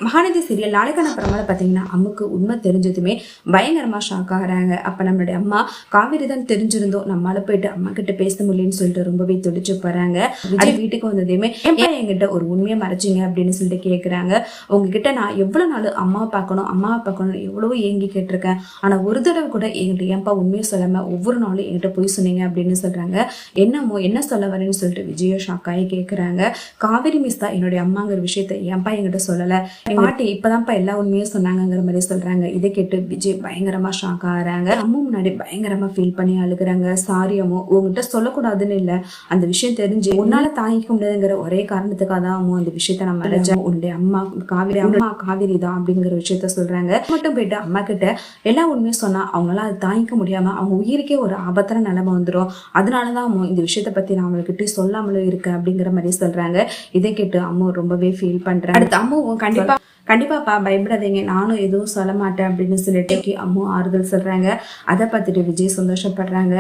Mahanadi serial நாளைக்கான பிரமால பார்த்தீங்கன்னா அம்முக்கு உண்மை தெரிஞ்சதுமே பயங்கரமா ஷாக் ஆகிறாங்க. அப்ப நம்மளுடைய அம்மா காவேரி தான் தெரிஞ்சிருந்தோம், நம்மளால போயிட்டு அம்மா கிட்ட பேச முடியலன்னு சொல்லிட்டு ரொம்பவே துடிச்சு போறாங்க. விஜய் வீட்டுக்கு வந்ததுமே என்கிட்ட ஒரு உண்மையை மறைச்சிங்க அப்படின்னு சொல்லிட்டு கேட்குறாங்க. உங்ககிட்ட நான் எவ்வளவு நாள் அம்மாவை பார்க்கணும் எவ்வளவோ ஏங்கி கேட்டிருக்கேன். ஆனா ஒரு தடவை கூட என்கிட்ட ஏன்பா உண்மையை சொல்லாம ஒவ்வொரு நாளும் என்கிட்ட போய் சொன்னீங்க அப்படின்னு சொல்றாங்க. என்ன சொல்ல வரேன்னு சொல்லிட்டு விஜயோ ஷாக் ஆகி கேட்குறாங்க. காவேரி மிஸ் தான் என்னுடைய அம்மாங்கிற விஷயத்த ஏன்பா என்கிட்ட சொல்லல, பாட்டி இப்பதான்ப்பா எல்லா உண்மையும் சொன்னாங்கிற மாதிரி சொல்றாங்க. இதை கேட்டு விஜய் பயங்கரமா ஷாக் ஆகிறாங்க. அம்மா முன்னாடி பயங்கரமா ஃபீல் பண்ணி அழுகுறாங்க. சாரி அம்மு, உங்ககிட்ட சொல்லக்கூடாதுன்னு இல்ல, அந்த விஷயம் தெரிஞ்சு உன்னால தாங்கிக்க முடியாதுங்கிற ஒரே காரணத்துக்காக தான் அம்மா அந்த விஷயத்த நம்ம மறைச்சோம். உன்னுடைய அம்மா காவேரி தான் அப்படிங்கிற விஷயத்த சொல்றாங்க. மட்டும் போயிட்டு அம்மா கிட்ட எல்லா உண்மையும் சொன்னா அவங்களால அதை தாங்கிக்க முடியாம அவங்க உயிருக்கே ஒரு ஆபத்தான நிலைமை வந்துடும். அதனாலதான் அம்மா இந்த விஷயத்த பத்தி நான் அவங்ககிட்ட சொல்லாமலும் இருக்கேன் அப்படிங்கிற மாதிரி சொல்றாங்க. இதை கேட்டு அம்மா ரொம்பவே ஃபீல் பண்றாங்க. அடுத்து அம்மாவும் கண்டிப்பாப்பா பயப்படாதீங்க, நானும் எதுவும் சொல்ல மாட்டேன் அப்படின்னு சொல்லிட்டு அம்மு ஆறுதல் சொல்றாங்க. அதை பார்த்துட்டு விஜய் சந்தோஷப்படுறாங்க.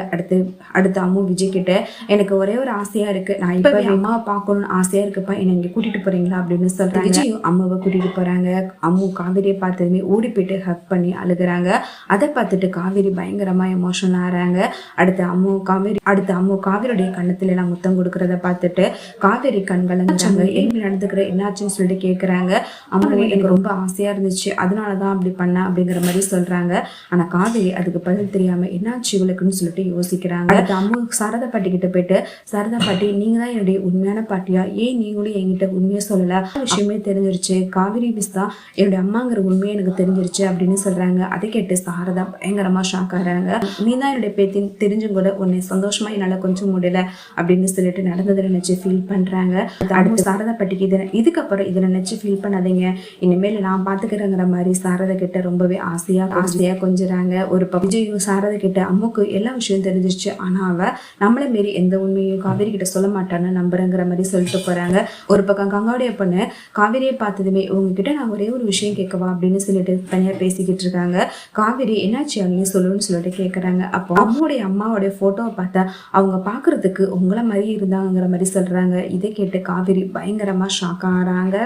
அடுத்து அம்மு விஜய் கிட்ட எனக்கு ஒரே ஒரு ஆசையா இருக்கு, நான் இப்ப அம்மாவை பார்க்கணும்னு ஆசையா இருக்குப்பா, என்னை இங்க கூட்டிட்டு போறீங்களா அப்படின்னு சொல்றாங்க. விஜயும் அம்மாவை கூட்டிட்டு போறாங்க. அம்மு காவேரியை பார்த்ததுமே ஓடி போயிட்டு ஹக் பண்ணி அழுகுறாங்க. அதை பார்த்துட்டு காவேரி பயங்கரமா எமோஷனல் ஆறாங்க. அடுத்து அம்மு காவேரியுடைய கண்ணத்துல எல்லாம் முத்தம் கொடுக்கறத பார்த்துட்டு காவேரி கண்கலங்கிறாங்க. என்ன நடந்துக்கிற என்னாச்சுன்னு சொல்லிட்டு கேட்கறாங்க. அம்மா எனக்கு ரொம்ப ஆசையா இருந்துச்சு, அதனாலதான் அப்படி பண்ண அப்படிங்கிற மாதிரி சொல்றாங்க. ஆனா காவேரி அதுக்கு பதில் தெரியாம என்னாச்சு இவளுக்குன்னு சொல்லிட்டு யோசிக்கிறாங்க. அம்மு சாரதா பாட்டி கிட்ட போயிட்டு, சாரதா பாட்டி நீங்க தான் என்னுடைய உண்மையான பாட்டியா, ஏன் நீங்களும் என்கிட்ட உண்மையை சொல்லல, விஷயமே தெரிஞ்சிருச்சு, காவேரி மிஸ் தான் என்னுடைய அம்மாங்கிற உண்மையை எனக்கு தெரிஞ்சிருச்சு அப்படின்னு சொல்றாங்க. அதை கேட்டு சாரதா பயங்கரமா ஷாக் ஆகிறாங்க. நீ தான் என்னுடைய பேத்தி தெரிஞ்சும் கூட உன்னை சந்தோஷமா என்னால கொஞ்சம் முடியல அப்படின்னு சொல்லிட்டு நடந்ததை நினைச்சு ஃபீல் பண்றாங்க. அடுத்து சாரதா பாட்டிக்கு இதுக்கப்புறம் இதை நினைச்சு ஃபீல் பண்ணாதீங்க, இனிமேல் நான் பாத்துக்கிறேங்கிற மாதிரி சாரதா கிட்ட ரொம்பவே ஆசையா கொஞ்சுறாங்க. ஒரு விஜயும் சாரதா கிட்ட அம்முக்கு எல்லா விஷயம் தெரிஞ்சிருச்சு, ஆனா அவ நம்மளை மீறி எந்த உண்மையும் காவேரி கிட்ட சொல்ல மாட்டான்னு நம்புறங்கிற மாதிரி சொல்லிட்டு போறாங்க. ஒரு பக்கம் கங்காவுடைய பொண்ணு காவேரியை பார்த்ததுமே உங்ககிட்ட நான் ஒரே ஒரு விஷயம் கேட்கவா அப்படின்னு சொல்லிட்டு தனியா பேசிக்கிட்டு இருக்காங்க. காவேரி என்னாச்சு அப்படின்னு சொல்லுன்னு சொல்லிட்டு கேட்கறாங்க. அப்போ அம்மாவோடைய போட்டோவை பார்த்தா அவங்க பாக்குறதுக்கு உங்களை மாதிரி இருந்தாங்கிற மாதிரி சொல்றாங்க. இதை கேட்டு காவேரி பயங்கரமா ஷாக் ஆறாங்க.